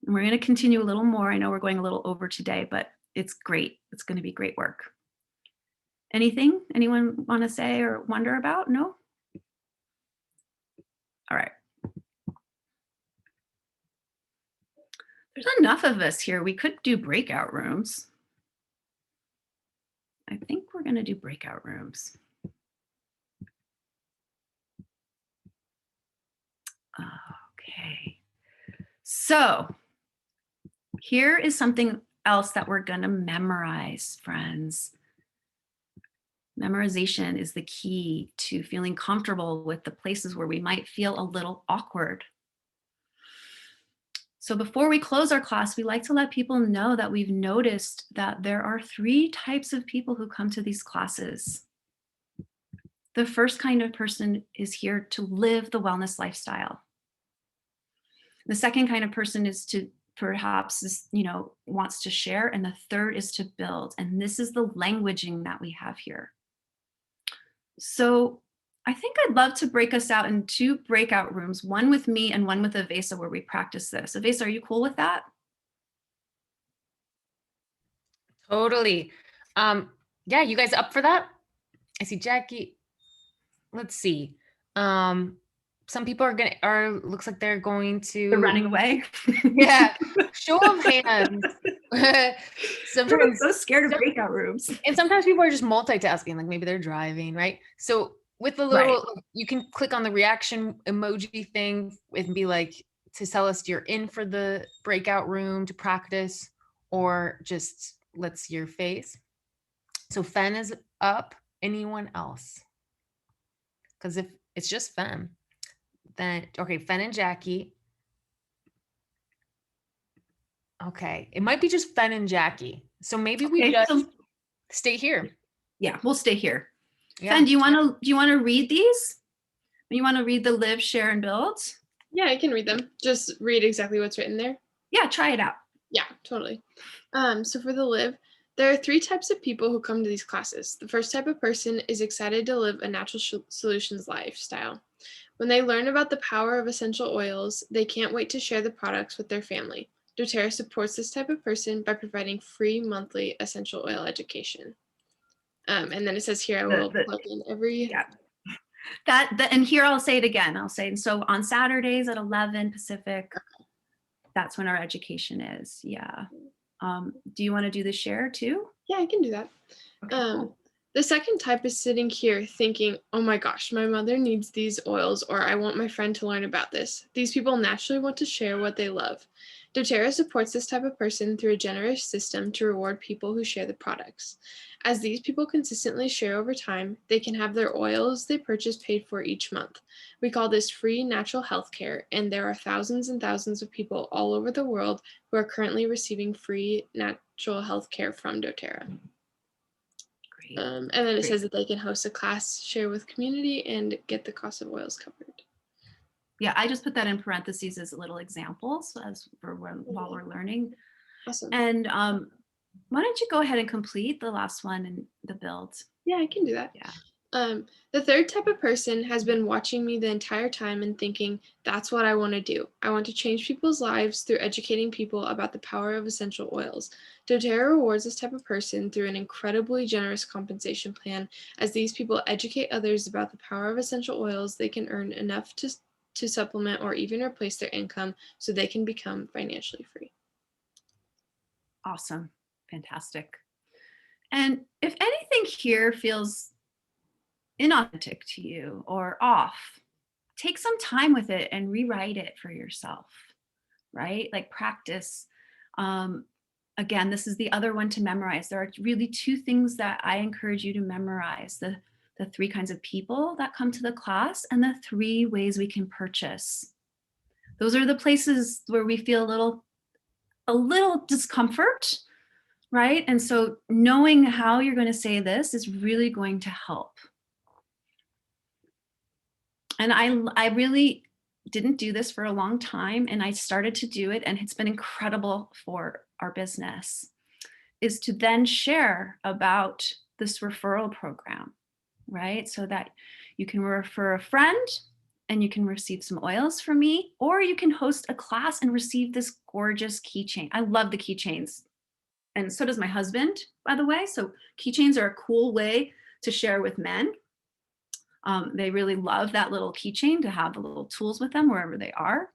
And we're going to continue a little more. I know we're going a little over today, but it's great. It's going to be great work. Anything anyone want to say or wonder about? No? All right. There's enough of us here. We could do breakout rooms. I think we're going to do breakout rooms. Okay. So here is something else that we're going to memorize, friends. Memorization is the key to feeling comfortable with the places where we might feel a little awkward. So before we close our class, we like to let people know that we've noticed that there are 3 types of people who come to these classes. The first kind of person is here to live the wellness lifestyle. The second kind of person is to perhaps, wants to share. And the third is to build. And this is the languaging that we have here. So I think I'd love to break us out in 2 breakout rooms, one with me and one with Avesa, where we practice this. Avesa, are you cool with that?
Totally. Yeah, you guys up for that? I see Jackie. Let's see. Some people looks like they're going to.
They're running away.
Yeah. Show of hands.
Sometimes so scared of breakout rooms.
And sometimes people are just multitasking, like maybe they're driving, right? So with the little, you can click on the reaction emoji thing and be like, to tell us you're in for the breakout room to practice, or just let's see your face. So Fen is up. Anyone else? Because if it's just Fen, then, okay, Fen and Jackie. Okay, it might be just Fen and Jackie. So maybe we just stay here.
Yeah, we'll stay here.
Yeah.
Fen, do you want to read these? You want to read the live, share, and build?
Yeah, I can read them. Just read exactly what's written there.
Yeah, try it out.
Yeah, totally. So for the live, there are 3 types of people who come to these classes. The first type of person is excited to live a natural solutions lifestyle. When they learn about the power of essential oils, they can't wait to share the products with their family. doTERRA supports this type of person by providing free monthly essential oil education. And then it says here, I will plug in every...
Yeah. And here I'll say it again. I'll say, so on Saturdays at 11 Pacific, that's when our education is. Yeah. Do you want to do the share too?
Yeah, I can do that.
Okay, cool.
The second type is sitting here thinking, oh my gosh, my mother needs these oils, or I want my friend to learn about this. These people naturally want to share what they love. doTERRA supports this type of person through a generous system to reward people who share the products. As these people consistently share over time, they can have their oils they purchase paid for each month. We call this free natural healthcare, and there are thousands and thousands of people all over the world who are currently receiving free natural healthcare from doTERRA. And then it says that they can host a class, share with community, and get the cost of oils covered.
Yeah, I just put that in parentheses as little examples while we're learning.
Awesome.
And why don't you go ahead and complete the last one in the build?
Yeah, I can do that.
Yeah.
The third type of person has been watching me the entire time and thinking, that's what I want to do. I want to change people's lives through educating people about the power of essential oils. doTERRA rewards this type of person through an incredibly generous compensation plan. As these people educate others about the power of essential oils, they can earn enough to supplement or even replace their income so they can become financially free.
Awesome. Fantastic. And if anything here feels inauthentic to you or off, take some time with it and rewrite it for yourself, right? Like practice. Again, this is the other one to memorize. There are really 2 things that I encourage you to memorize: the 3 kinds of people that come to the class and the 3 ways we can purchase. Those are the places where we feel a little discomfort, right? And so knowing how you're going to say this is really going to help. And I really didn't do this for a long time, and I started to do it, and it's been incredible for our business, is to then share about this referral program, right? So that you can refer a friend and you can receive some oils from me, or you can host a class and receive this gorgeous keychain. I love the keychains. And so does my husband, by the way. So keychains are a cool way to share with men. They really love that little keychain to have the little tools with them wherever they are.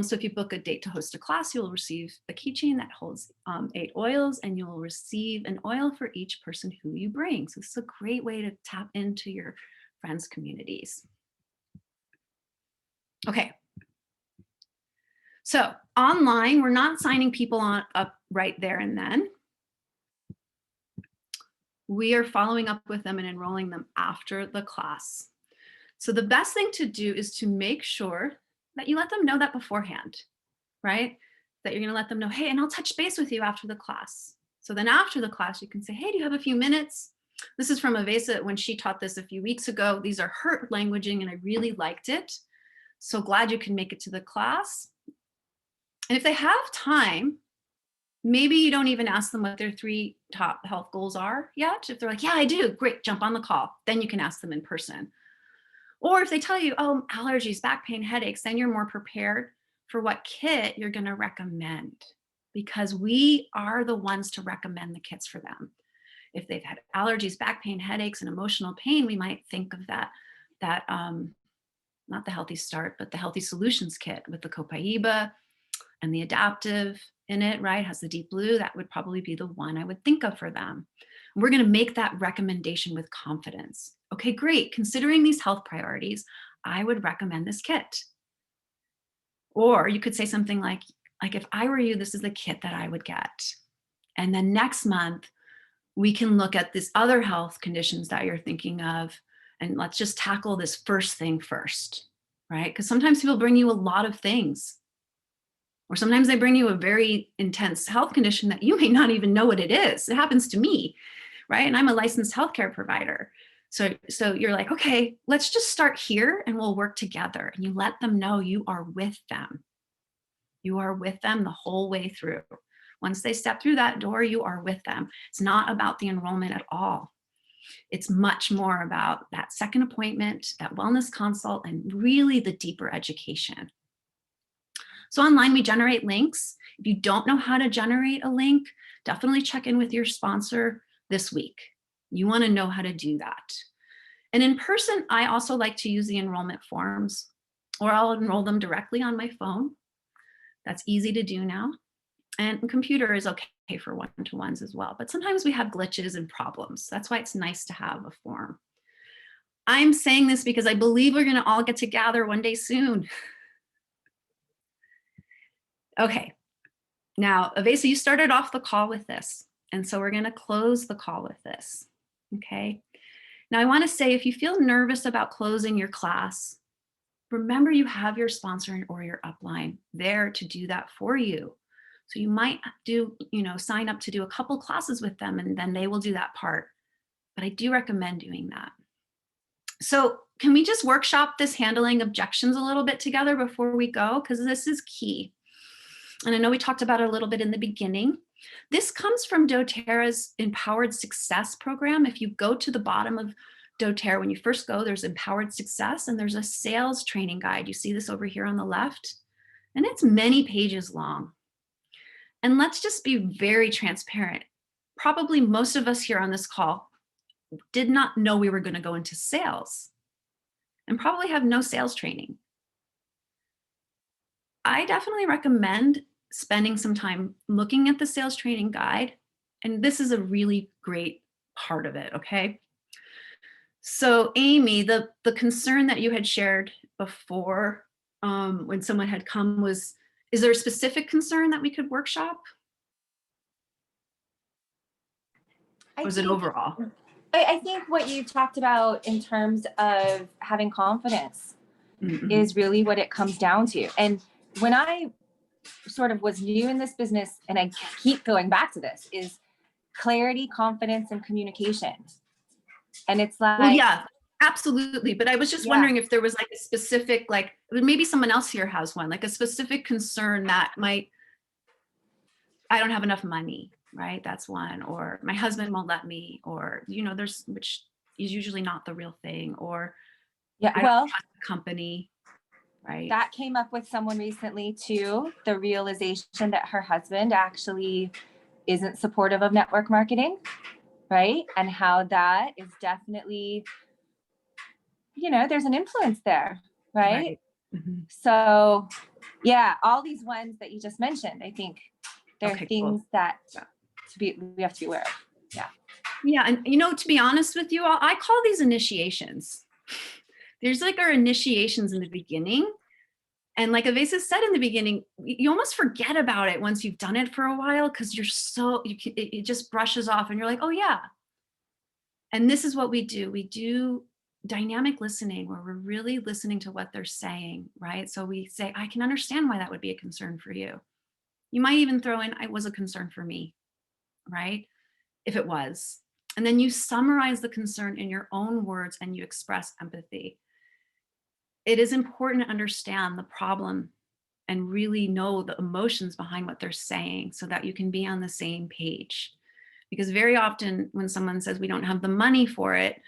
So if you book a date to host a class, you'll receive a keychain that holds 8 oils, and you'll receive an oil for each person who you bring. So this is a great way to tap into your friends' communities. Okay. So online, we're not signing people up right there and then. We are following up with them and enrolling them after the class. So the best thing to do is to make sure that you let them know that beforehand, right? That you're going to let them know, hey, and I'll touch base with you after the class. So then after the class, you can say, hey, do you have a few minutes? This is from Avesa when she taught this a few weeks ago. These are her languaging, and I really liked it. So glad you can make it to the class. And if they have time, maybe you don't even ask them what their 3 top health goals are yet. If they're like, yeah, I do, great, jump on the call. Then you can ask them in person. Or if they tell you, oh, allergies, back pain, headaches, then you're more prepared for what kit you're going to recommend, because we are the ones to recommend the kits for them. If they've had allergies, back pain, headaches, and emotional pain, we might think of that not the Healthy Start, but the Healthy Solutions kit with the Copaiba and the adaptive in it, right? Has the deep blue. That would probably be the one I would think of for them. We're going to make that recommendation with confidence. Okay, great. Considering these health priorities, I would recommend this kit. Or you could say something like if I were you, this is the kit that I would get. And then next month, we can look at these other health conditions that you're thinking of, and let's just tackle this first thing first, right? Because sometimes people bring you a lot of things. Or sometimes they bring you a very intense health condition that you may not even know what it is. It happens to me, right? And I'm a licensed healthcare provider. So you're like, okay, let's just start here and we'll work together. And you let them know you are with them. You are with them the whole way through. Once they step through that door, you are with them. It's not about the enrollment at all. It's much more about that second appointment, that wellness consult, and really the deeper education. So online, we generate links. If you don't know how to generate a link, definitely check in with your sponsor this week. You want to know how to do that. And in person, I also like to use the enrollment forms, or I'll enroll them directly on my phone. That's easy to do now. And computer is okay for one-to-ones as well. But sometimes we have glitches and problems. That's why it's nice to have a form. I'm saying this because I believe we're going to all get to gather one day soon. Okay, now, Avesa, you started off the call with this, and so we're going to close the call with this, okay? Now, I want to say, if you feel nervous about closing your class, remember you have your sponsor or your upline there to do that for you. So you might sign up to do a couple classes with them, and then they will do that part. But I do recommend doing that. So can we just workshop this handling objections a little bit together before we go? Because this is key. And I know we talked about it a little bit in the beginning. This comes from doTERRA's Empowered Success program. If you go to the bottom of doTERRA, when you first go, there's Empowered Success, and there's a sales training guide. You see this over here on the left, and it's many pages long. And let's just be very transparent. Probably most of us here on this call did not know we were going to go into sales, and probably have no sales training. I definitely recommend spending some time looking at the sales training guide. And this is a really great part of it, okay? So Amy, the concern that you had shared before when someone had come was, is there a specific concern that we could workshop? Or was it overall?
I think what you talked about in terms of having confidence is really what it comes down to. And when I sort of was new in this business, and I keep going back to this, is clarity, confidence, and communication. And it's like,
well, yeah, absolutely. But I was just wondering if there was like a specific, like maybe someone else here has one, like a specific concern that might, I don't have enough money, right? That's one. Or my husband won't let me, or, there's, which is usually not the real thing, or I don't trust the company. Right.
That came up with someone recently too, the realization that her husband actually isn't supportive of network marketing, right? And how that is definitely, there's an influence there, right?
Mm-hmm.
So yeah, all these ones that you just mentioned, I think they're things that we have to be aware of. Yeah.
Yeah. And to be honest with you all, I call these initiations. There's like our initiations in the beginning, And like Evasa said in the beginning, you almost forget about it once you've done it for a while, because it just brushes off and you're like, oh yeah. And this is what we do. We do dynamic listening, where we're really listening to what they're saying, right? So we say, I can understand why that would be a concern for you. You might even throw in, it was a concern for me, right? If it was. And then you summarize the concern in your own words and you express empathy. It is important to understand the problem and really know the emotions behind what they're saying so that you can be on the same page. Because very often when someone says we don't have the money for it,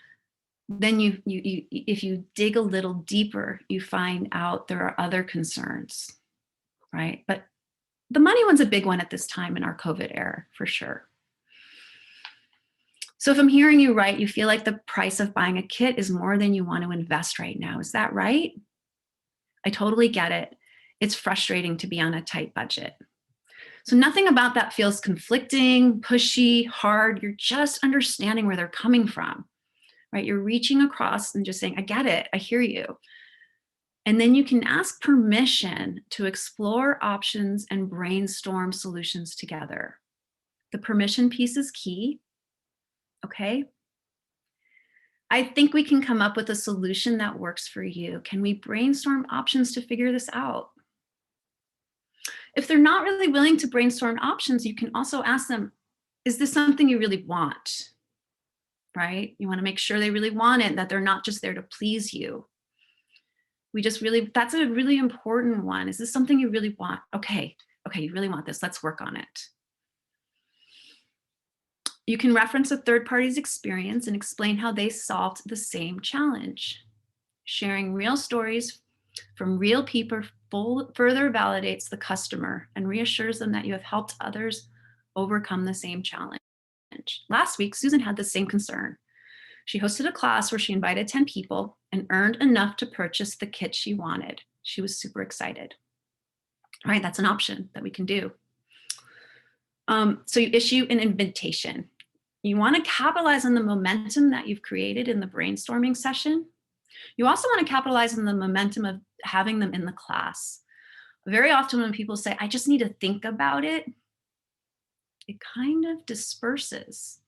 then if you dig a little deeper, you find out there are other concerns, right? But the money one's a big one at this time in our COVID era, for sure. So if I'm hearing you right, you feel like the price of buying a kit is more than you want to invest right now. Is that right? I totally get it. It's frustrating to be on a tight budget. So nothing about that feels conflicting, pushy, hard. You're just understanding where they're coming from, right? You're reaching across and just saying, I get it, I hear you. And then you can ask permission to explore options and brainstorm solutions together. The permission piece is key, okay? I think we can come up with a solution that works for you. Can we brainstorm options to figure this out? If they're not really willing to brainstorm options, you can also ask them, is this something you really want? Right? You want to make sure they really want it, that they're not just there to please you. That's a really important one. Is this something you really want? Okay, you really want this. Let's work on it. You can reference a third party's experience and explain how they solved the same challenge. Sharing real stories from real people further validates the customer and reassures them that you have helped others overcome the same challenge. Last week, Susan had the same concern. She hosted a class where she invited 10 people and earned enough to purchase the kit she wanted. She was super excited. All right, that's an option that we can do. So you issue an invitation. You want to capitalize on the momentum that you've created in the brainstorming session. You also want to capitalize on the momentum of having them in the class. Very often when people say, I just need to think about it, it kind of disperses,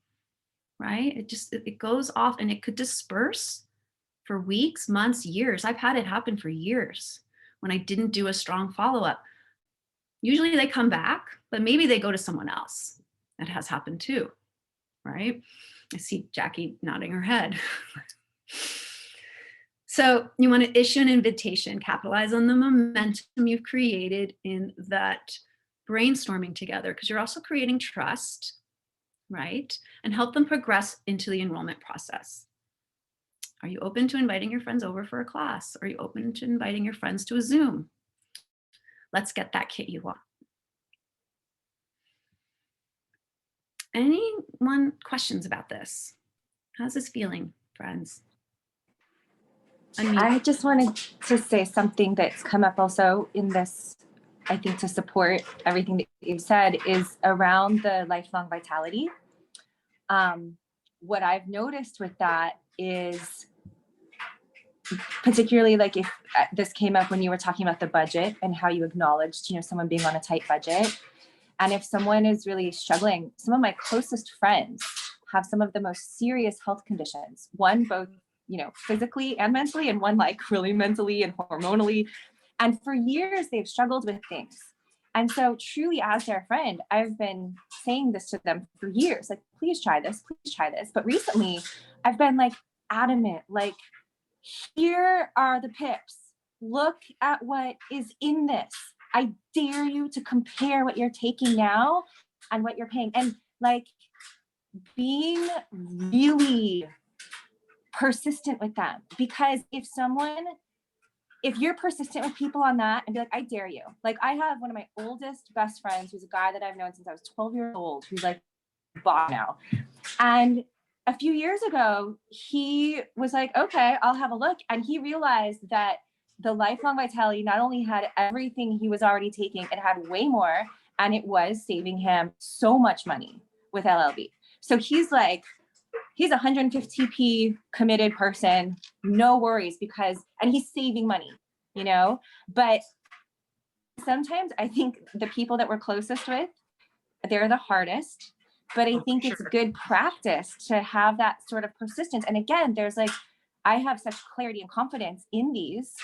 right? It goes off and it could disperse for weeks, months, years. I've had it happen for years when I didn't do a strong follow-up. Usually they come back, but maybe they go to someone else. That has happened too, right? I see Jackie nodding her head. So you want to issue an invitation, capitalize on the momentum you've created in that brainstorming together, because you're also creating trust, right? And help them progress into the enrollment process. Are you open to inviting your friends over for a class? Are you open to inviting your friends to a Zoom? Let's get that kit you want. Anyone questions about this? How's this feeling, friends?
I just wanted to say something that's come up also in this, I think, to support everything that you've said, is around the lifelong vitality. What I've noticed with that is, particularly like if this came up when you were talking about the budget and how you acknowledged, someone being on a tight budget. And if someone is really struggling, some of my closest friends have some of the most serious health conditions, one both physically and mentally, and one like really mentally and hormonally. And for years, they've struggled with things. And so truly as their friend, I've been saying this to them for years, like, please try this, please try this. But recently I've been like adamant, like, here are the pips. Look at what is in this. I dare you to compare what you're taking now and what you're paying. And like being really persistent with them, because if you're persistent with people on that and be like, I dare you. Like I have one of my oldest best friends who's a guy that I've known since I was 12 years old, who's like bought now. And a few years ago, he was like, okay, I'll have a look. And he realized that the lifelong vitality not only had everything he was already taking, it had way more, and it was saving him so much money with LLB. So he's 150p committed person, no worries, and he's saving money, but sometimes I think the people that we're closest with, they're the hardest, but I think it's good practice to have that sort of persistence. And again, there's like, I have such clarity and confidence in these,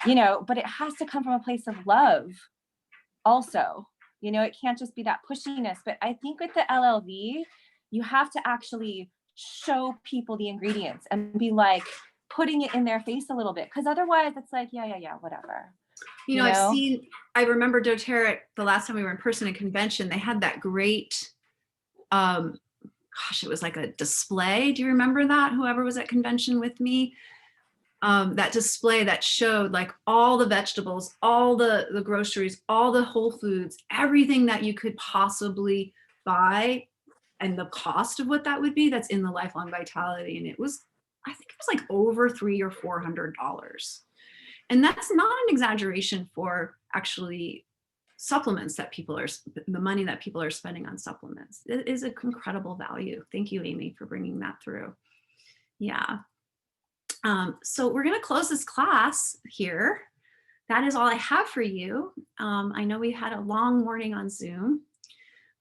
you know, but it has to come from a place of love also. You know, it can't just be that pushiness. But I think with the LLV, you have to actually show people the ingredients and be like putting it in their face a little bit. Because otherwise it's like, yeah, whatever.
You know, I remember doTERRA, the last time we were in person at convention, they had that great, gosh, it was like a display. Do you remember that? Whoever was at convention with me, that display that showed like all the vegetables, all the groceries, all the whole foods, everything that you could possibly buy and the cost of what that would be, that's in the Lifelong Vitality. And it was, I think it was like over $300 or $400. And that's not an exaggeration for actually supplements that people are, the money that people are spending on supplements. It is an incredible value. Thank you, Amy, for bringing that through. Yeah. So we're going to close this class here. That is all I have for you. I know we had a long morning on Zoom,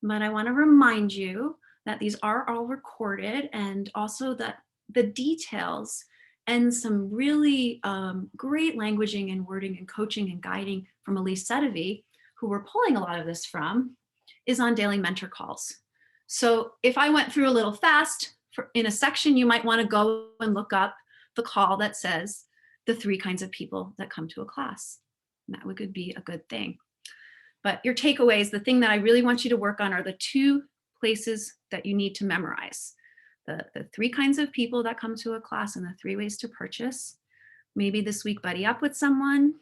but I want to remind you that these are all recorded, and also that the details and some really great languaging and wording and coaching and guiding from Elise Sedevy, who we're pulling a lot of this from, is on Daily Mentor Calls. So if I went through a little fast, in a section, you might want to go and look up the call that says the 3 kinds of people that come to a class. And that would be a good thing. But your takeaways, the thing that I really want you to work on are the 2 places that you need to memorize. The 3 kinds of people that come to a class and the 3 ways to purchase. Maybe this week buddy up with someone.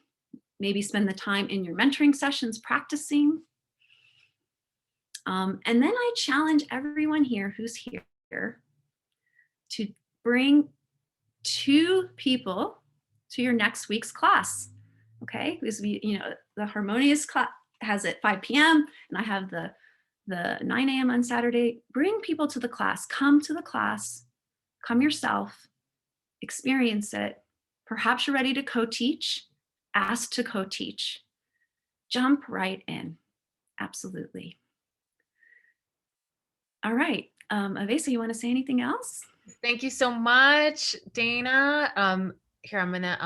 Maybe spend the time in your mentoring sessions practicing. And then I challenge everyone here who's here to bring 2 people to your next week's class. Okay, because the Harmonious class has it 5 p.m. and I have the 9 a.m. on Saturday. Bring people to the class. Come to the class. Come yourself. Experience it. Perhaps you're ready to co-teach. Ask to co-teach. Jump right in. Absolutely. All right. Avesa, you want to say anything else?
Thank you so much, Dana. Here, I'm going to